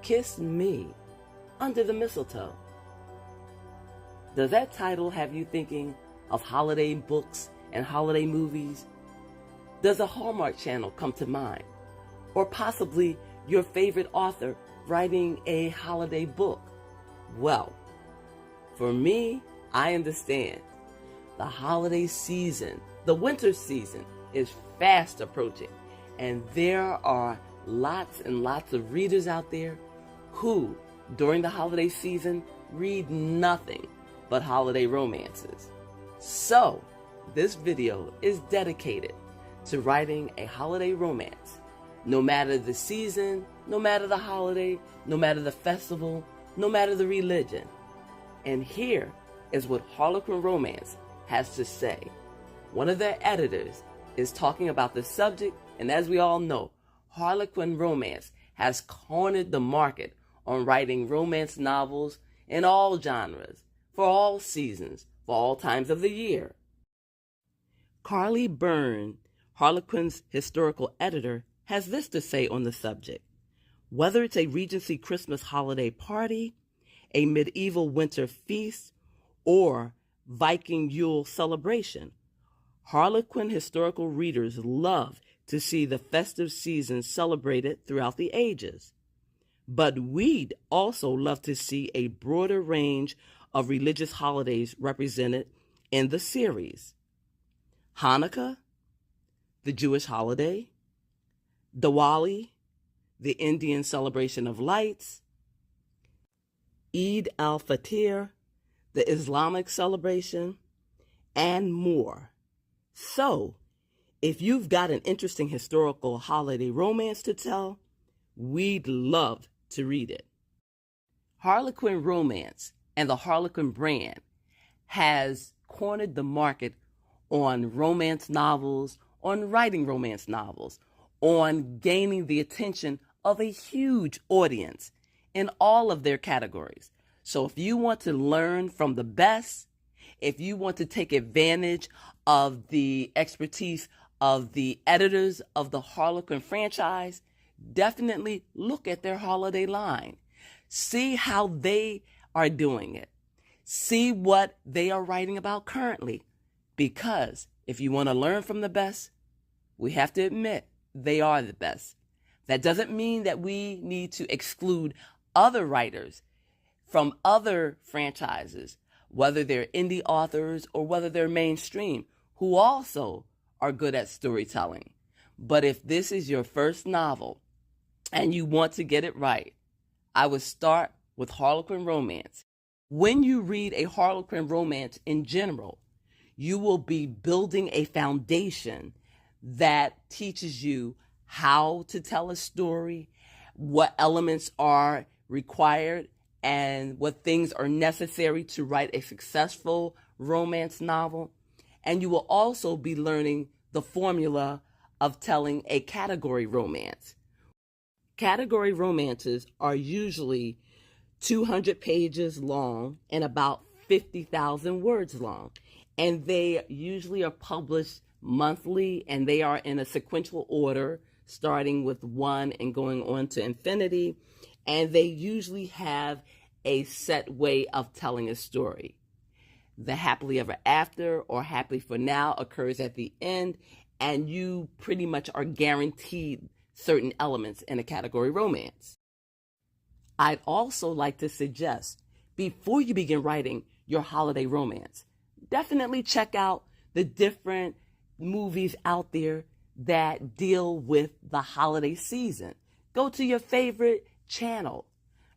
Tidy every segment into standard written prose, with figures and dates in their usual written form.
Kiss Me Under the Mistletoe. Does that title have you thinking of holiday books and holiday movies? Does a Hallmark Channel come to mind? Or possibly your favorite author writing a holiday book? Well, for me, I understand. The holiday season, the winter season, is fast approaching, and there are lots and lots of readers out there who, during the holiday season, read nothing but holiday romances. So, this video is dedicated to writing a holiday romance. No matter the season, no matter the holiday, no matter the festival, no matter the religion. And here is what Harlequin Romance has to say. One of their editors is talking about the subject, and as we all know, Harlequin Romance has cornered the market on writing romance novels in all genres, for all seasons, for all times of the year. Carly Byrne, Harlequin's historical editor, has this to say on the subject. Whether it's a Regency Christmas holiday party, a medieval winter feast, or Viking Yule celebration, Harlequin historical readers love to see the festive season celebrated throughout the ages. But we'd also love to see a broader range of religious holidays represented in the series. Hanukkah, the Jewish holiday, Diwali, the Indian celebration of lights, Eid al-Fitr, the Islamic celebration, and more. So, if you've got an interesting historical holiday romance to tell, we'd love to read it. Harlequin Romance and the Harlequin brand has cornered the market on romance novels, on writing romance novels, on gaining the attention of a huge audience in all of their categories. So if you want to learn from the best, if you want to take advantage of the expertise of the editors of the Harlequin franchise, definitely look at their holiday line. See how they are doing it. See what they are writing about currently. Because if you want to learn from the best, we have to admit they are the best. That doesn't mean that we need to exclude other writers from other franchises, whether they're indie authors or whether they're mainstream, who also are good at storytelling. But if this is your first novel and you want to get it right, I would start with Harlequin Romance. When you read a Harlequin romance in general, you will be building a foundation that teaches you how to tell a story, what elements are required, and what things are necessary to write a successful romance novel. And you will also be learning the formula of telling a category romance. Category romances are usually 200 pages long and about 50,000 words long. And they usually are published monthly, and they are in a sequential order, starting with 1 and going on to infinity. And they usually have a set way of telling a story. The happily ever after or happily for now occurs at the end, and you pretty much are guaranteed certain elements in a category romance. I'd also like to suggest, before you begin writing your holiday romance, definitely check out the different movies out there that deal with the holiday season. Go to your favorite channel,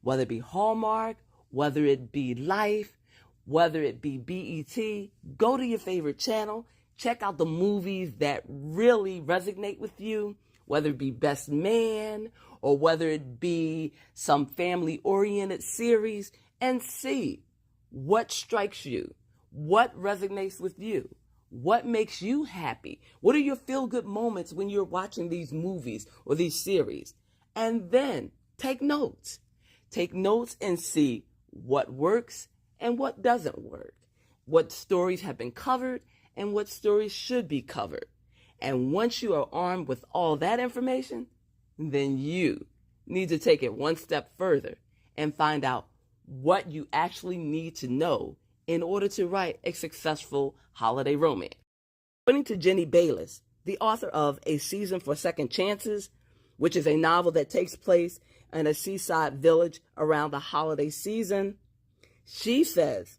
whether it be Hallmark, whether it be Life, whether it be BET. Go to your favorite channel, check out the movies that really resonate with you, whether it be Best Man or whether it be some family-oriented series, and see what strikes you, what resonates with you, what makes you happy, what are your feel-good moments when you're watching these movies or these series, and then take notes. Take notes and see what works and what doesn't work, what stories have been covered and what stories should be covered. And once you are armed with all that information, then you need to take it one step further and find out what you actually need to know in order to write a successful holiday romance. According to Jenny Bayliss, the author of A Season for Second Chances, which is a novel that takes place in a seaside village around the holiday season, she says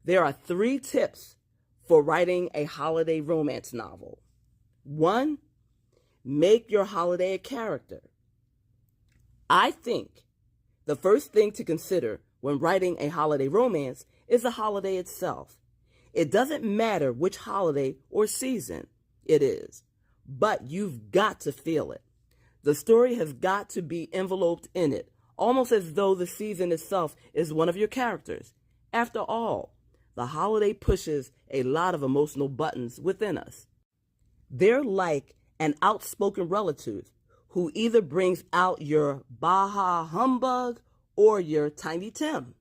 there are 3 tips for writing a holiday romance novel. 1, make your holiday a character. I think the first thing to consider when writing a holiday romance is the holiday itself. It doesn't matter which holiday or season it is, but you've got to feel it. The story has got to be enveloped in it, almost as though the season itself is one of your characters. After all, the holiday pushes a lot of emotional buttons within us. They're like an outspoken relative who either brings out your Baja humbug or your Tiny Tim.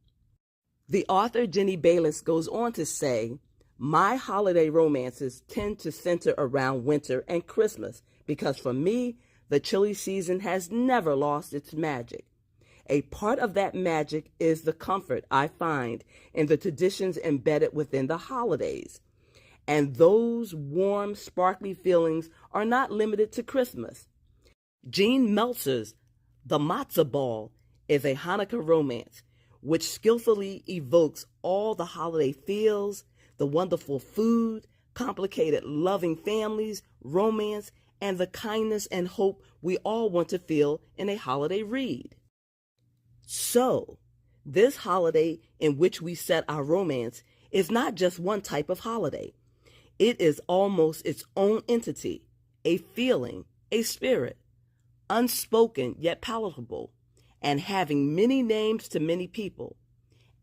The author Jenny Bayliss goes on to say, my holiday romances tend to center around winter and Christmas because for me, the chilly season has never lost its magic. A part of that magic is the comfort I find in the traditions embedded within the holidays. And those warm, sparkly feelings are not limited to Christmas. Gene Meltzer's The Matzah Ball is a Hanukkah romance which skillfully evokes all the holiday feels, the wonderful food, complicated loving families, romance, and the kindness and hope we all want to feel in a holiday read. So, this holiday in which we set our romance is not just one type of holiday. It is almost its own entity, a feeling, a spirit, unspoken yet palatable, and having many names to many people.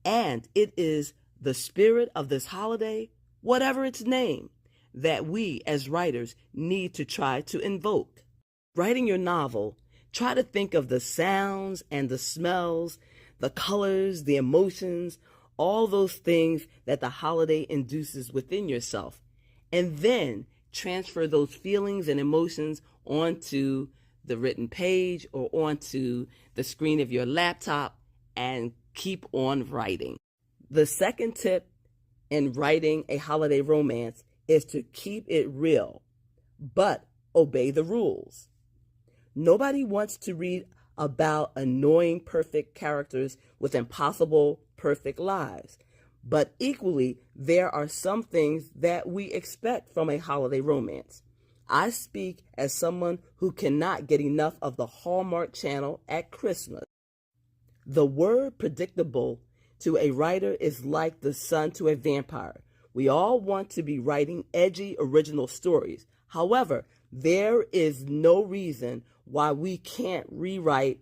And it is the spirit of this holiday, whatever its name, that we as writers need to try to invoke. Writing your novel, try to think of the sounds and the smells, the colors, the emotions, all those things that the holiday induces within yourself, and then transfer those feelings and emotions onto the written page or onto the screen of your laptop and keep on writing. The second tip in writing a holiday romance is to keep it real, but obey the rules. Nobody wants to read about annoying perfect characters with impossible perfect lives. But equally, there are some things that we expect from a holiday romance. I speak as someone who cannot get enough of the Hallmark Channel at Christmas. The word predictable to a writer is like the sun to a vampire. We all want to be writing edgy, original stories. However, there is no reason why we can't rewrite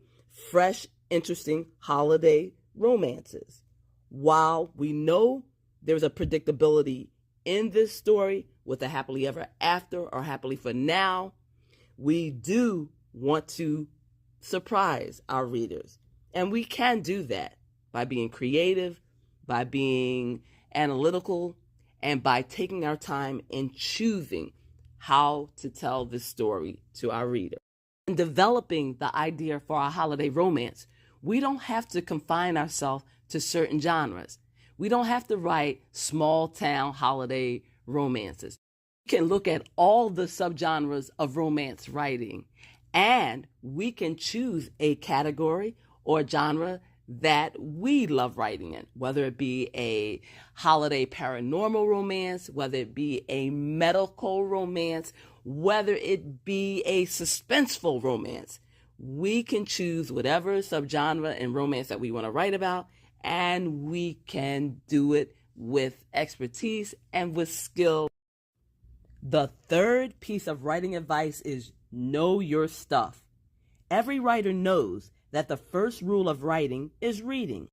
fresh, interesting holiday romances. While we know there's a predictability in this story with a happily ever after or happily for now, we do want to surprise our readers. And we can do that by being creative, by being analytical, and by taking our time in choosing how to tell this story to our reader. In developing the idea for our holiday romance, we don't have to confine ourselves to certain genres. We don't have to write small town holiday romances. We can look at all the subgenres of romance writing, and we can choose a category or genre that we love writing in, whether it be a holiday paranormal romance, whether it be a medical romance, whether it be a suspenseful romance. We can choose whatever subgenre and romance that we want to write about, and we can do it with expertise and with skill. The third piece of writing advice is know your stuff. Every writer knows that the first rule of writing is reading.